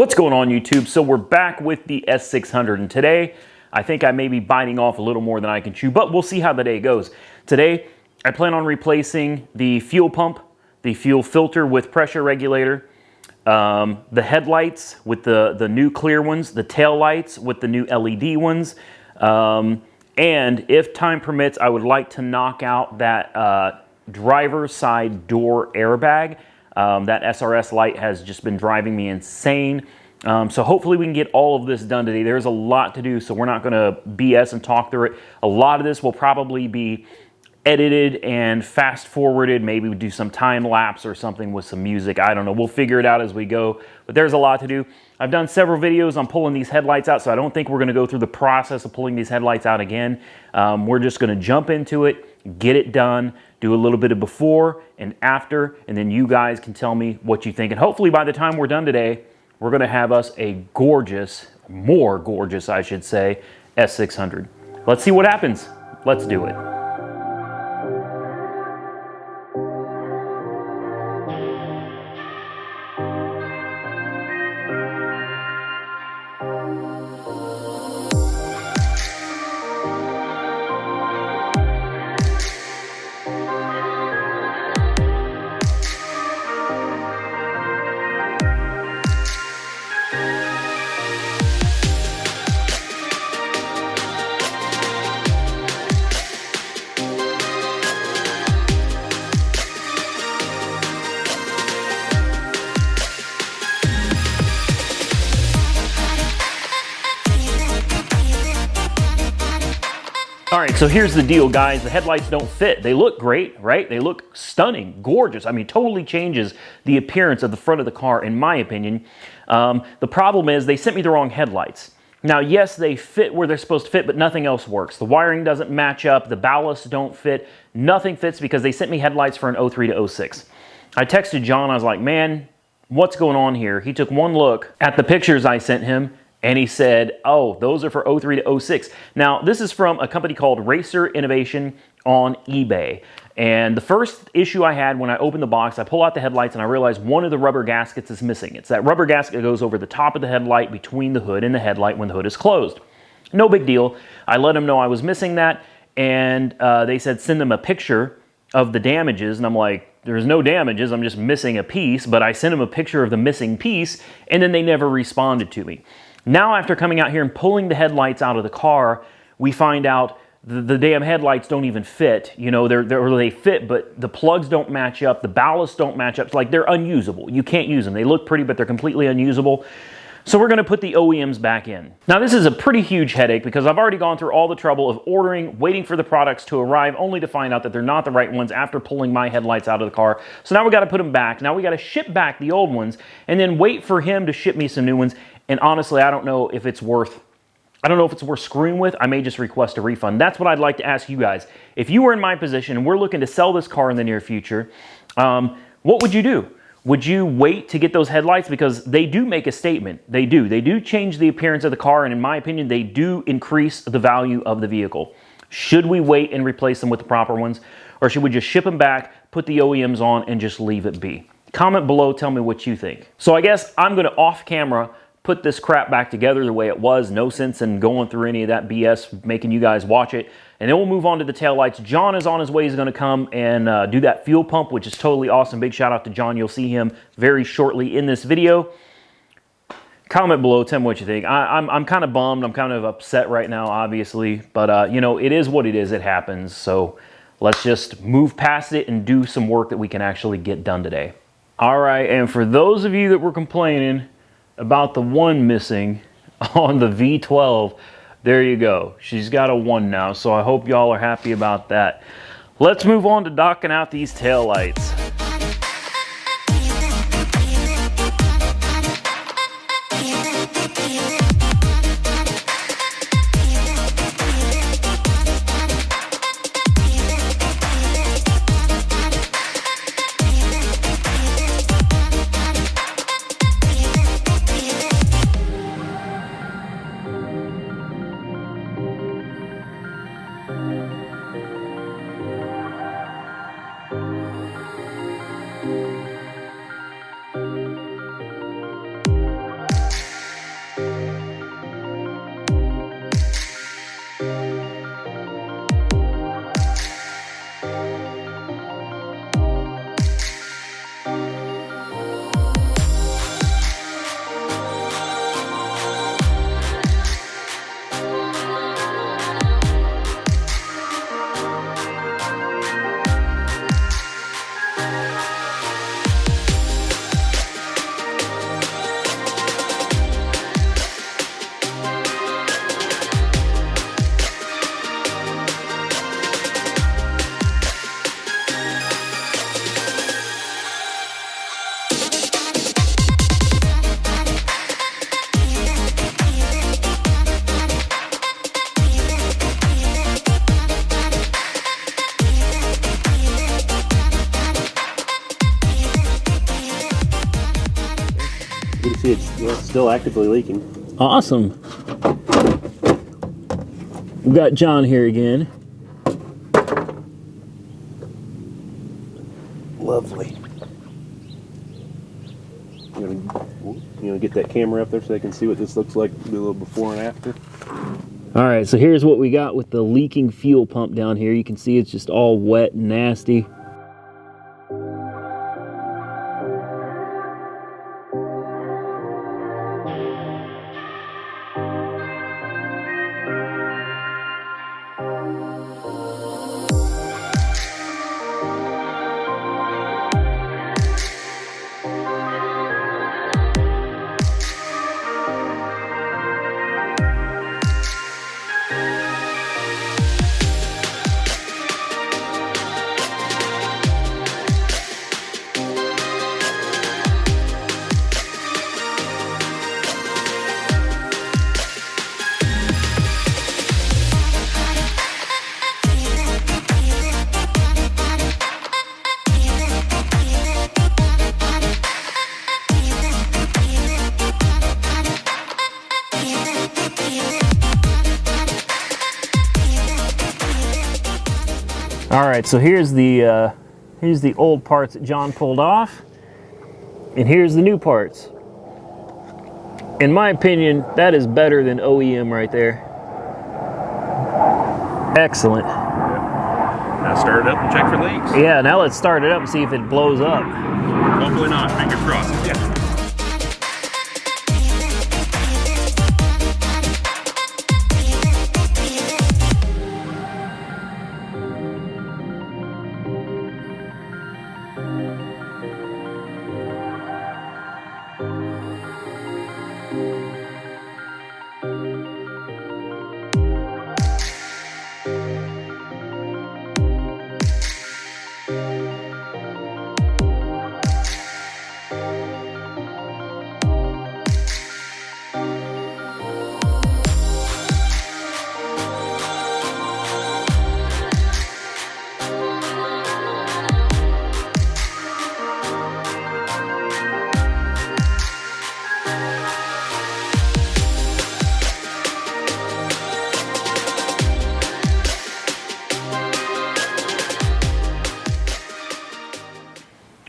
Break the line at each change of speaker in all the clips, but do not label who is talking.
What's going on, YouTube? So we're back with the S600, and today I think I may be biting off a little more than I can chew, but we'll see how the day goes. Today I plan on replacing the fuel pump, the fuel filter with pressure regulator, the headlights with the new clear ones, the tail lights with the new LED ones, and if time permits, I would like to knock out that driver's side door airbag. That SRS light has just been driving me insane. So hopefully we can get all of this done today. There's a lot to do, so we're not going to BS and talk through it. A lot of this will probably be edited and fast forwarded. Maybe we do some time lapse or something with some music. I don't know. We'll figure it out as we go, but there's a lot to do. I've done several videos on pulling these headlights out, so I don't think we're going to go through the process of pulling these headlights out again. We're just going to jump into it, get it done, do a little bit of before and after, and then you guys can tell me what you think. And hopefully by the time we're done today, we're going to have us a gorgeous, more gorgeous, I should say, S600. Let's see what happens. Let's do it. All right, so here's the deal, guys. The headlights don't fit. They look great, right? They look stunning, gorgeous. I mean, totally changes the appearance of the front of the car, in my opinion. The problem is they sent me the wrong headlights. Now, yes, they fit where they're supposed to fit, but nothing else works. The wiring doesn't match up. The ballasts don't fit. Nothing fits because they sent me headlights for an 03 to 06. I texted John. I was like, man, what's going on here? He took one look at the pictures I sent him, and he said, oh, those are for 03 to 06. Now, this is from a company called Racer Innovation on eBay. And the first issue I had when I opened the box, I pull out the headlights and I realized one of the rubber gaskets is missing. It's that rubber gasket that goes over the top of the headlight between the hood and the headlight when the hood is closed. No big deal. I let them know I was missing that, and they said send them a picture of the damages, and I'm like, there's no damages, I'm just missing a piece, but I sent them a picture of the missing piece, and then they never responded to me. Now, after coming out here and pulling the headlights out of the car, we find out the damn headlights don't even fit. You know, they fit, but the plugs don't match up, the ballasts don't match up. It's like they're unusable. You can't use them. They look pretty, but they're completely unusable. So we're going to put the OEMs back in. Now, this is a pretty huge headache because I've already gone through all the trouble of ordering, waiting for the products to arrive, only to find out that they're not the right ones after pulling my headlights out of the car. So now we got to put them back. Now we got to ship back the old ones and then wait for him to ship me some new ones. And honestly, I don't know if it's worth screwing with. I may just request a refund. That's what I'd like to ask you guys. If you were in my position and we're looking to sell this car in the near future, what would you do? Would you wait to get those headlights? Because they do make a statement. They do. They do change the appearance of the car, and in my opinion, they do increase the value of the vehicle. Should we wait and replace them with the proper ones? Or should we just ship them back, put the OEMs on, and just leave it be? Comment below, tell me what you think. So I guess I'm going to off camera put this crap back together the way it was. No sense in going through any of that BS, making you guys watch it. And then we'll move on to the taillights. John is on his way. He's going to come and do that fuel pump, which is totally awesome. Big shout out to John. You'll see him very shortly in this video. Comment below, tell me what you think. I'm kind of bummed. I'm kind of upset right now, obviously. But, you know, it is what it is. It happens. So let's just move past it and do some work that we can actually get done today. All right, and for those of you that were complaining about the one missing on the V12, there you go. She's got a 1 now, so I hope y'all are happy about that. Let's move on to docking out these taillights.
Yeah, it's still actively leaking.
Awesome. We've got John here again.
Lovely. You want to get that camera up there so they can see what this looks like, do a little before and after?
All right, so here's what we got with the leaking fuel pump down here. You can see it's just all wet and nasty. All right, so here's the old parts that John pulled off, and here's the new parts. In my opinion, that is better than OEM right there. Excellent.
Now start it up and check for leaks.
Yeah, now let's start it up and see if it blows up.
Hopefully not. Fingers crossed. Yeah.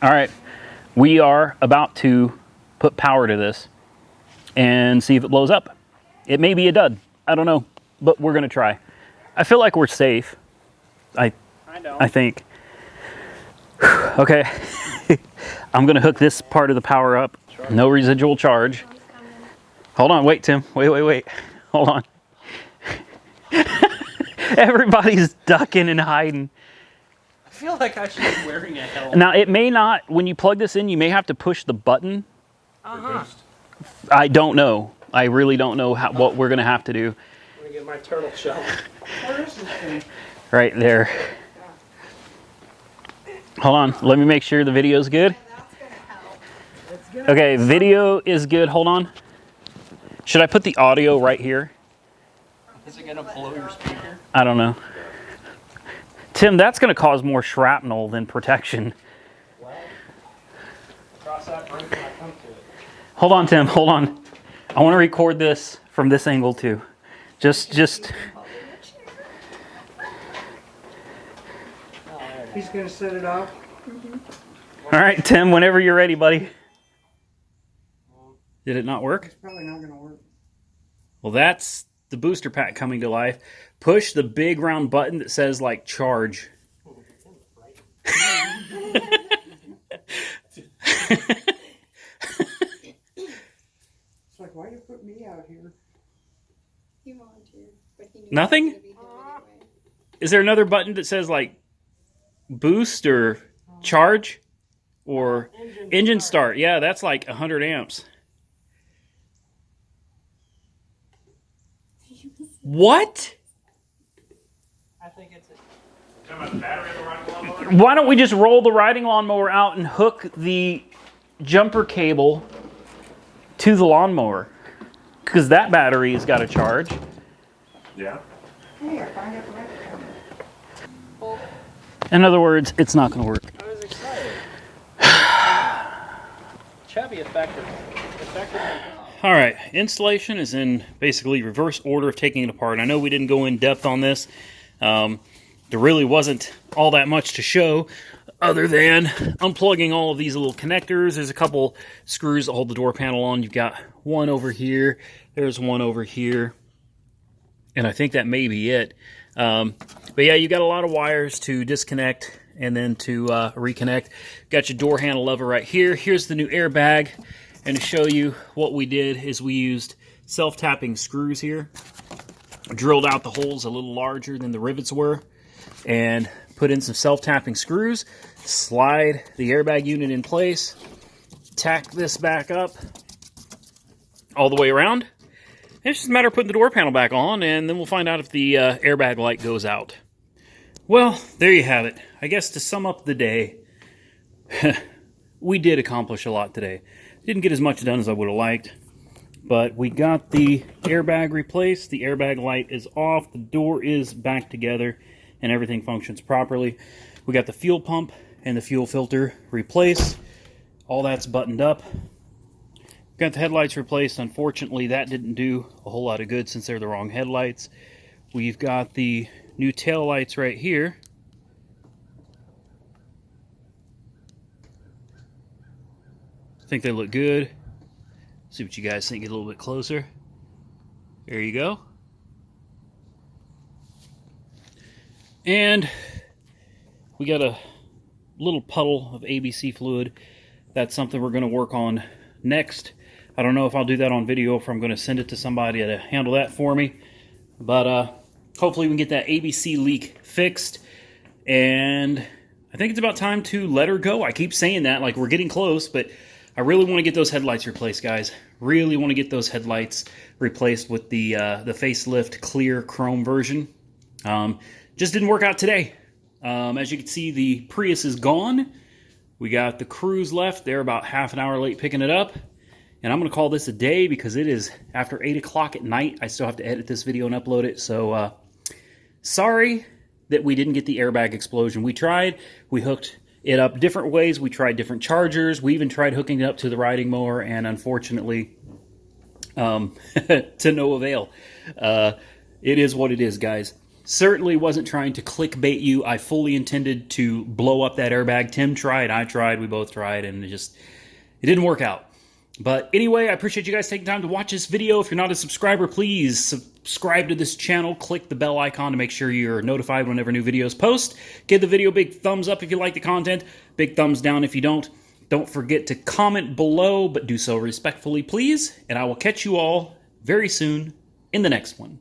All right, we are about to put power to this and see if it blows up. It may be a dud, I don't know, but we're gonna try. I feel like we're safe. I think. Okay, I'm gonna hook this part of the power up. No residual charge. Hold on, wait, Tim, wait. Hold on. Everybody's ducking and hiding.
I feel like I should be wearing a helmet.
Now, it may not, when you plug this in, you may have to push the button.
Uh-huh.
I don't know. I really don't know what we're going to have to do.
I'm going to get my turtle shell. Where is this thing?
Right there. Hold on. Let me make sure the video's good. Okay, video is good. Hold on. Should I put the audio right here?
Is it going to blow your speaker?
I don't know. Tim, that's going to cause more shrapnel than protection.
Well, cross that bridge when I come to it.
Hold on, Tim. Hold on. I want to record this from this angle too. Just.
He's going to set it off.
All right, Tim. Whenever you're ready, buddy. Did it not work?
It's probably not going to work.
Well, that's the booster pack coming to life. Push the big round button that says like charge.
It's like, why you put me out here?
He volunteered, but he knew
Nothing?
he was gonna be doing it anyway.
Is there another button that says like boost or charge or engine start? Yeah, that's like 100 amps. What?
I think it's a...
Why don't we just roll the riding lawnmower out and hook the jumper cable to the lawnmower? Because that battery has got to charge.
Yeah.
Hey, I found out the right.
In other words, it's not going to work.
I was excited. Chubby, it's back to the
All right, installation is in basically reverse order of taking it apart. I know we didn't go in depth on this. There really wasn't all that much to show other than unplugging all of these little connectors. There's a couple screws that hold the door panel on. You've got one over here. There's one over here. And I think that may be it. But yeah, you got a lot of wires to disconnect and then to reconnect. Got your door handle lever right here. Here's the new airbag. And to show you what we did is we used self-tapping screws here. Drilled out the holes a little larger than the rivets were. And put in some self-tapping screws. Slide the airbag unit in place. Tack this back up all the way around. It's just a matter of putting the door panel back on, and then we'll find out if the airbag light goes out. Well, there you have it. I guess to sum up the day, we did accomplish a lot today. Didn't get as much done as I would have liked, but we got the airbag replaced. The airbag light is off. The door is back together, and everything functions properly. We got the fuel pump and the fuel filter replaced. All that's buttoned up. Got the headlights replaced. Unfortunately, that didn't do a whole lot of good since they're the wrong headlights. We've got the new tail lights right here. I think they look good. See what you guys think. Get a little bit closer. There you go. And we got a little puddle of ABC fluid. That's something we're going to work on next. I don't know if I'll do that on video, if I'm going to send it to somebody to handle that for me. But hopefully we can get that ABC leak fixed. And I think it's about time to let her go. I keep saying that, like we're getting close, but I really want to get those headlights replaced, guys. Really want to get those headlights replaced with the facelift clear chrome version. Just didn't work out today. As you can see, the Prius is gone. We got the Cruise left. They're about half an hour late picking it up. And I'm going to call this a day because it is after 8 o'clock at night. I still have to edit this video and upload it. So, sorry that we didn't get the airbag explosion. We tried. We hooked it up different ways. We tried different chargers. We even tried hooking it up to the riding mower. And unfortunately, to no avail. It is what it is, guys. Certainly wasn't trying to clickbait you. I fully intended to blow up that airbag. Tim tried. I tried. We both tried. And it didn't work out. But anyway, I appreciate you guys taking time to watch this video. If you're not a subscriber, please subscribe to this channel. Click the bell icon to make sure you're notified whenever new videos post. Give the video a big thumbs up if you like the content. Big thumbs down if you don't. Don't forget to comment below, but do so respectfully, please. And I will catch you all very soon in the next one.